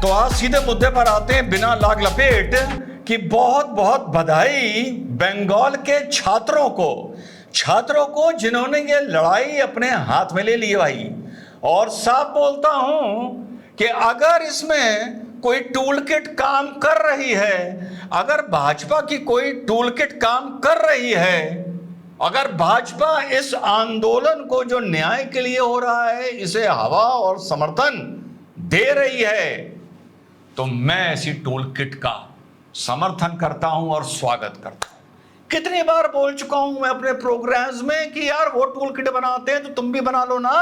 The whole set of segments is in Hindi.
तो आज सीधे मुद्दे पर आते हैं बिना लाग लपेट कि बहुत बहुत बधाई बंगाल के छात्रों को जिन्होंने ये लड़ाई अपने हाथ में ले ली है भाई। और साफ बोलता हूं कि अगर इसमें कोई टूल किट काम कर रही है, अगर भाजपा की कोई टूल किट काम कर रही है, अगर भाजपा इस आंदोलन को जो न्याय के लिए हो रहा है इसे हवा और समर्थन दे रही है, तो मैं ऐसी टूल किट का समर्थन करता हूं और स्वागत करता हूं। कितनी बार बोल चुका हूं मैं अपने प्रोग्राम्स में कि यार वो टूल किट बनाते हैं तो तुम भी बना लो ना,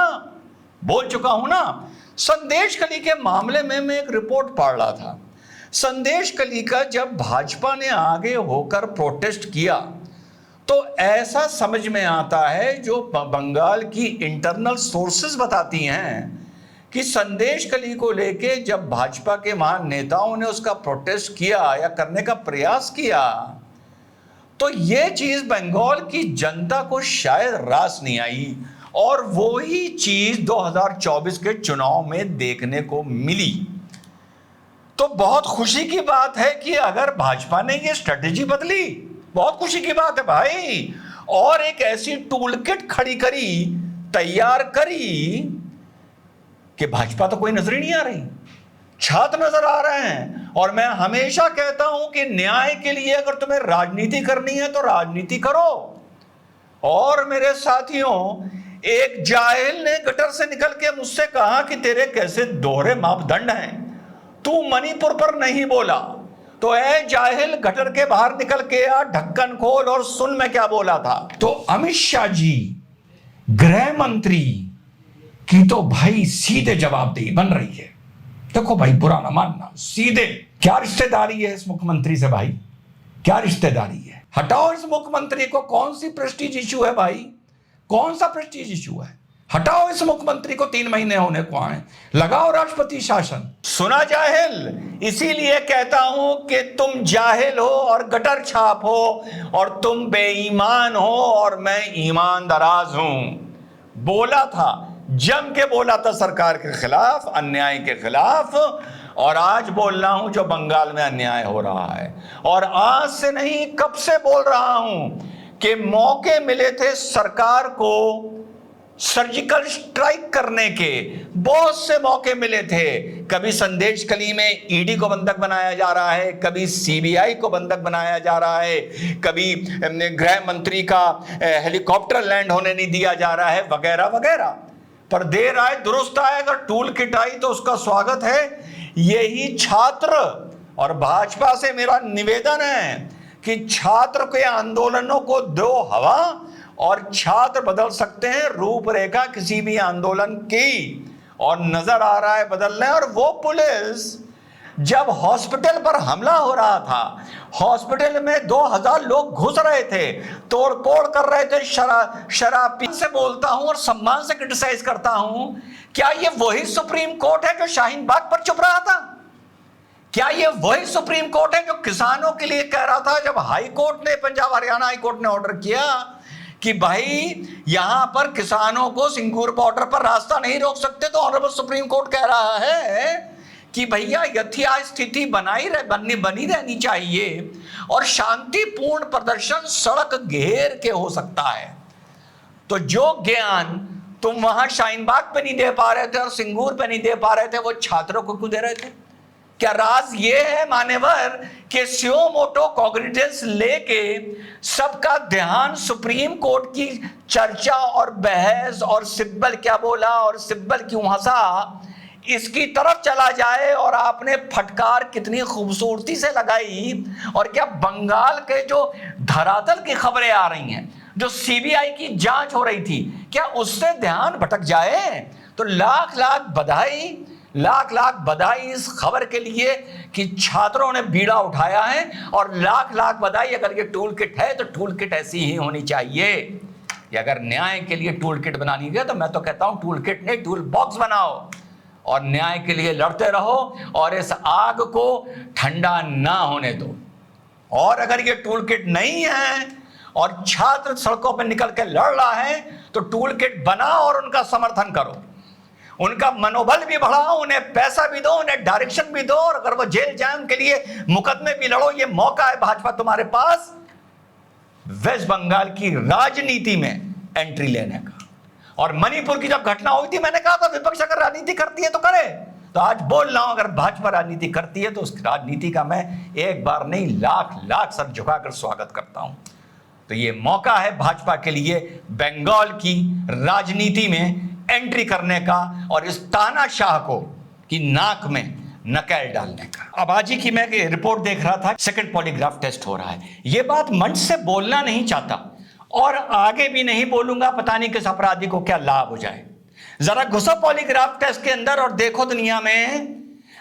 बोल चुका हूं ना। संदेश कली के मामले में मैं एक रिपोर्ट पढ़ रहा था। संदेश कली का जब भाजपा ने आगे होकर प्रोटेस्ट किया तो ऐसा समझ में आता है, जो बंगाल की इंटरनल सोर्सेज बताती हैं कि संदेश कली को लेके जब भाजपा के महान नेताओं ने उसका प्रोटेस्ट किया या करने का प्रयास किया तो यह चीज बंगाल की जनता को शायद रास नहीं आई, और वो ही चीज 2024 के चुनाव में देखने को मिली। तो बहुत खुशी की बात है कि अगर भाजपा ने ये स्ट्रेटेजी बदली, बहुत खुशी की बात है भाई, और एक ऐसी टूल किट खड़ी करी, तैयार करी कि भाजपा तो कोई नजर ही नहीं आ रही, छात्र नजर आ रहे हैं। और मैं हमेशा कहता हूं कि न्याय के लिए अगर तुम्हें राजनीति करनी है तो राजनीति करो। और मेरे साथियों, एक जाहिल ने गटर से निकल के मुझसे कहा कि तेरे कैसे दोहरे मापदंड हैं, तू मणिपुर पर नहीं बोला, तो ऐ जाहिल गटर के बाहर निकल के आ, ढक्कन खोल और सुन मैं क्या बोला था। तो अमित शाह जी गृह मंत्री की तो भाई सीधे जवाबदेही बन रही है। देखो भाई, बुरा ना मानना, सीधे क्या रिश्तेदारी है इस मुख्यमंत्री से भाई, क्या रिश्तेदारी है। हटाओ इस मुख्यमंत्री को, कौन सी प्रेस्टीज इशू है भाई, कौन सा प्रेस्टीज इशू है। हटाओ इस मुख्यमंत्री को, 3 महीने होने को आए, लगाओ राष्ट्रपति शासन। सुना जाहिल, इसीलिए कहता हूं कि तुम जाहिल हो और गटर छाप हो और तुम बेईमान हो और मैं ईमानदाराज हूं। बोला था, जम के बोला था सरकार के खिलाफ, अन्याय के खिलाफ, और आज बोल रहा हूं जो बंगाल में अन्याय हो रहा है। और आज से नहीं, कब से बोल रहा हूं कि मौके मिले थे सरकार को सर्जिकल स्ट्राइक करने के, बहुत से मौके मिले थे। कभी संदेश कली में ईडी को बंधक बनाया जा रहा है, कभी सीबीआई को बंधक बनाया जा रहा है, कभी गृह मंत्री का हेलीकॉप्टर लैंड होने नहीं दिया जा रहा है, वगैरह वगैरह। पर देर आए दुरुस्त आए, अगर टूल किट आई तो उसका स्वागत है। यही छात्र और भाजपा से मेरा निवेदन है कि छात्र के आंदोलनों को दो हवा, और छात्र बदल सकते हैं रूपरेखा किसी भी आंदोलन की, और नजर आ रहा है बदलने। और वो पुलिस जब हॉस्पिटल पर हमला हो रहा था, हॉस्पिटल में 2000 लोग घुस रहे थे, तोड़फोड़ कर रहे थे, शराब से बोलता हूं और सम्मान से क्रिटिसाइज करता हूं, क्या ये वही सुप्रीम कोर्ट है जो शाहीन बाग पर चुप रहा था? क्या ये वही सुप्रीम कोर्ट है जो किसानों के लिए कह रहा था, जब हाई कोर्ट ने, पंजाब हरियाणा हाई कोर्ट ने ऑर्डर किया कि भाई यहां पर किसानों को सिंगूर बॉर्डर पर रास्ता नहीं रोक सकते, तो ऑनरेबल सुप्रीम कोर्ट कह रहा है कि भैया यथास्थिति स्थिति बनी रहनी चाहिए और शांतिपूर्ण प्रदर्शन सड़क घेर के हो सकता है। तो जो ज्ञान तुम वहां शाहीन बाग पे नहीं दे पा रहे थे और सिंगूर पे नहीं दे पा रहे थे, वो छात्रों को क्यों दे रहे थे? क्या राज ये है मान्यवर कि स्यो मोटो कॉग्निजेंस लेके सबका ध्यान सुप्रीम कोर्ट की चर्चा और बहस और सिब्बल क्या बोला और सिब्बल क्यों हंसा, इसकी तरफ चला जाए? और आपने फटकार कितनी खूबसूरती से लगाई। और क्या बंगाल के जो धरातल की खबरें आ रही हैं, जो सीबीआई की जांच हो रही थी, क्या उससे ध्यान भटक जाए? तो लाख लाख बधाई इस खबर के लिए कि छात्रों ने बीड़ा उठाया है, और लाख बधाई अगर ये टूल किट है तो टूल किट ऐसी ही होनी चाहिए। ये अगर न्याय के लिए टूल किट बनानी है तो मैं तो कहता हूं टूल किट नहीं, टूल बॉक्स बनाओ और न्याय के लिए लड़ते रहो और इस आग को ठंडा ना होने दो। और अगर ये टूल किट नहीं है और छात्र सड़कों पर निकल के लड़ रहा है तो टूल किट बनाओ और उनका समर्थन करो, उनका मनोबल भी बढ़ाओ, उन्हें पैसा भी दो, उन्हें डायरेक्शन भी दो, और अगर वो जेल जाए उनके लिए मुकदमे भी लड़ो। ये मौका है भाजपा तुम्हारे पास वेस्ट बंगाल की राजनीति में एंट्री लेने का। और मणिपुर की जब घटना हुई थी, मैंने कहा था विपक्ष अगर राजनीति करती है तो करे। तो आज बोल रहा हूं, अगर भाजपा राजनीति करती है तो उस राजनीति का मैं एक बार नहीं लाख लाख सर झुकाकर स्वागत करता हूं। तो ये मौका है भाजपा के लिए बंगाल की राजनीति में एंट्री करने का और इस तानाशाह को की नाक में नकेल डालने का। अब आज ही की मैं रिपोर्ट देख रहा था, सेकंड पॉलीग्राफ टेस्ट हो रहा है। ये बात मंच से बोलना नहीं चाहता और आगे भी नहीं बोलूंगा, पता नहीं किस अपराधी को क्या लाभ हो जाए। जरा घुसो पॉलीग्राफ टेस्ट के अंदर और देखो दुनिया में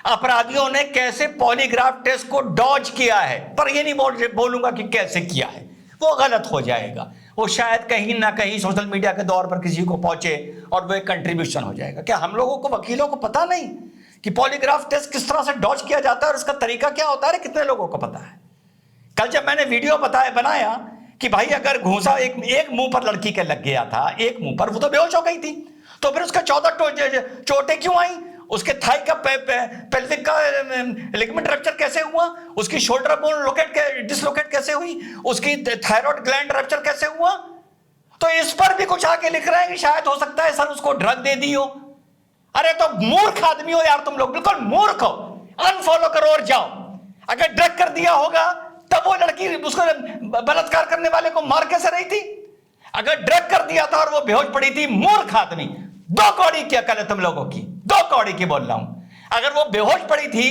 अपराधियों ने कैसे पॉलीग्राफ टेस्ट को डॉज किया है। पर ये नहीं बोलूंगा कि कैसे किया है, वो गलत हो जाएगा। वो शायद कहीं ना कहीं सोशल मीडिया के दौर पर किसी को पहुंचे और वो एक कंट्रीब्यूशन हो जाएगा। क्या हम लोगों को, वकीलों को पता नहीं कि पॉलीग्राफ टेस्ट किस तरह से डॉज किया जाता है और इसका तरीका क्या होता है? कितने लोगों को पता है? कल जब मैंने वीडियो बनाया कि भाई अगर घूंसा एक मुंह पर लड़की के लग गया था, एक मुंह पर, वो तो बेहोश हो गई थी, तो फिर उसका 14 चोटें क्यों आई? उसके थाई का पेल्विक का लिगामेंट रप्चर कैसे हुआ? उसकी शोल्डर बोन डिसलोकेट कैसे हुई? उसकी थायराइड ग्लैंड रप्चर कैसे हुआ? तो इस पर भी कुछ आके लिख रहे हैं कि शायद हो सकता है सर उसको ड्रग दे दी हो। अरे तो मूर्ख आदमी हो यार तुम लोग, बिल्कुल मूर्ख हो। अनफॉलो करो और जाओ। अगर ड्रग कर दिया होगा तब वो लड़की उसको बलात्कार करने वाले को मार कैसे रही थी? अगर ड्रग कर दिया था और वो बेहोश पड़ी थी, मूर्ख आदमी। 2 कौड़ी की अकल है तुम लोगों की, 2 कौड़ी की बोल रहा हूं। अगर वो बेहोश पड़ी थी,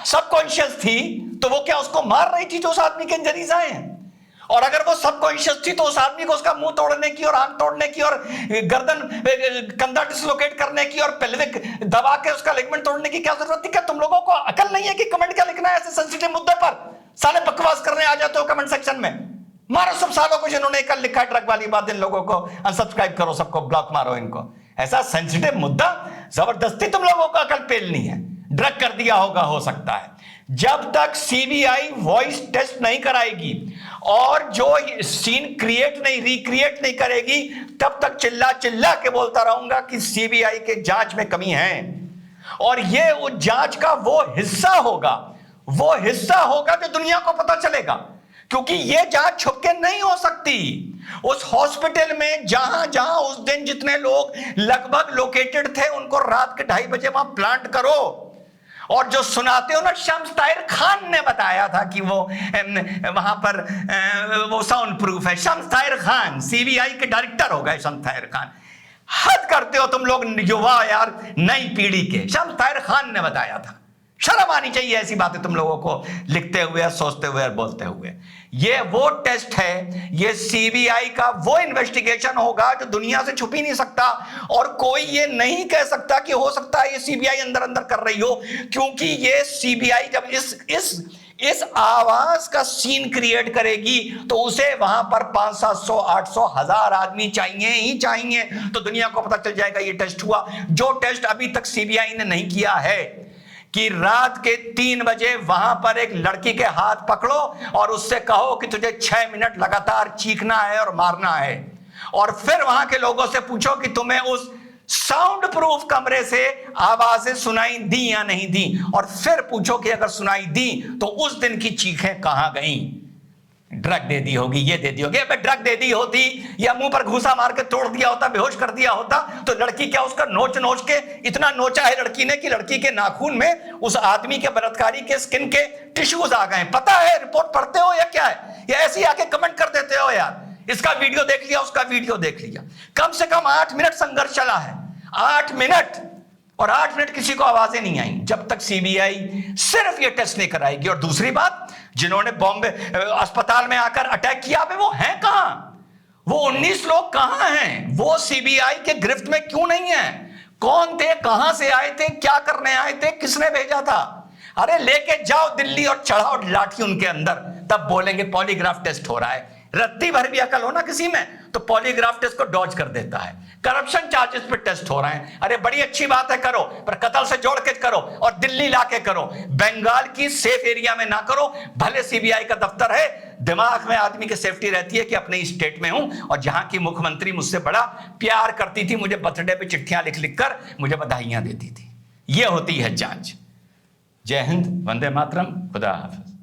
सबकॉन्शियस थी, तो वो क्या उसको मार रही थी जो उस आदमी के इंजरीज आए हैं? और अगर वो सबकॉन्शियस थी तो उस आदमी को उसका मुंह तोड़ने की और आंख तोड़ने की और गर्दन कंधा डिसलोकेट करने की और पेल्विक दबा के उसका लिगामेंट तोड़ने की क्या जरूरत थी? क्या तुम लोगों को अकल नहीं है कि कमेंट क्या लिखना है ऐसे सेंसिटिव मुद्दे पर? साले बकवास करने आ जाते हो कमेंट सेक्शन में। मारो सब सालों को जिन्होंने कल लिखा है ड्रग वाली बात, इन लोगों को अनसब्सक्राइब करो, सबको ब्लॉक मारो इनको। ऐसा सेंसिटिव मुद्दा जबरदस्ती तुम लोगों को अकल पेलनी है। ड्रग कर दिया होगा, हो सकता है। जब तक सीबीआई वॉइस टेस्ट नहीं कराएगी और जो सीन रिक्रिएट नहीं करेगी, तब तक चिल्ला चिल्ला के बोलता रहूंगा कि सीबीआई के जांच में कमी है। और ये उस जांच का वो हिस्सा होगा जो दुनिया को पता चलेगा, क्योंकि ये जांच छुप के नहीं हो सकती। उस हॉस्पिटल में जहां उस दिन जितने लोग लगभग लोकेटेड थे, उनको रात के 2:30 बजे वहां प्लांट करो। और जो सुनाते हो ना, शम्स ताहिर खान ने बताया था कि वो वहां पर वो साउंड प्रूफ है। शम्स ताहिर खान सीबीआई के डायरेक्टर हो गए। शम्स ताहिर खान, हद करते हो तुम लोग युवा यार, नई पीढ़ी के। शम्स ताहिर खान ने बताया था। शर्म आनी चाहिए ऐसी बातें तुम लोगों को लिखते हुए, सोचते हुए और बोलते हुए। ये वो टेस्ट है, ये सीबीआई का वो इन्वेस्टिगेशन होगा जो दुनिया से छुप ही नहीं सकता। और कोई ये नहीं कह सकता कि हो सकता है ये सीबीआई अंदर अंदर कर रही हो, क्योंकि ये सीबीआई जब इस आवाज का सीन क्रिएट करेगी तो उसे वहां पर 500, 700, 800, 1000 आदमी चाहिए। तो दुनिया को पता चल जाएगा ये टेस्ट हुआ। जो टेस्ट अभी तक सीबीआई ने नहीं किया है कि रात के 3 बजे वहां पर एक लड़की के हाथ पकड़ो और उससे कहो कि तुझे 6 मिनट लगातार चीखना है और मारना है, और फिर वहां के लोगों से पूछो कि तुम्हें उस साउंड प्रूफ कमरे से आवाजें सुनाई दी या नहीं दी, और फिर पूछो कि अगर सुनाई दी तो उस दिन की चीखें कहां गईं? ड्रग दे दी होगी, ये दे दी होगी। अबे ड्रग दे दी होती या मुंह पर घूसा मार के तोड़ दिया होता, बेहोश कर दिया होता, तो लड़की क्या उसका नोच के इतना नोचा है लड़की ने कि लड़की के नाखून में उस आदमी के बलात्कारी के स्किन के टिश्यूज आ गए। पता है, रिपोर्ट पढ़ते हो या क्या है? या ऐसे ही आके कमेंट कर देते हो यार, इसका वीडियो देख लिया, उसका वीडियो देख लिया। कम से कम 8 मिनट संघर्ष चला है, 8 मिनट, और 8 मिनट किसी को आवाजें नहीं आई जब तक सीबीआई सिर्फ ये टेस्ट नहीं कराएगी। और दूसरी बात, जिन्होंने बॉम्बे अस्पताल में आकर अटैक किया, वो हैं कहां? वो 19 लोग कहां हैं? वो सीबीआई के गिरफ्त में क्यों नहीं है? कौन थे, कहां से आए थे, क्या करने आए थे, किसने भेजा था? अरे लेके जाओ दिल्ली और चढ़ाओ लाठी उनके अंदर, तब बोलेंगे पॉलीग्राफ टेस्ट हो रहा है। रत्ती भर भी अकल हो ना किसी में तो पॉलीग्राफ टेस्ट को डॉज कर देता है। करप्शन चार्जेस पे टेस्ट हो रहे हैं। अरे बड़ी अच्छी बात है, करो, पर कत्ल से जोड़ के करो और दिल्ली लाके करो, बंगाल की सेफ एरिया में ना करो। भले सीबीआई का दफ्तर है, दिमाग में आदमी की सेफ्टी रहती है कि अपने स्टेट में हूं, और जहां की मुख्यमंत्री मुझसे बड़ा प्यार करती थी, मुझे बर्थडे पे चिट्ठियां लिख लिख कर मुझे बधाइयां देती थी। यह होती है जांच। जय हिंद, वंदे मातरम, खुदा हाफिज।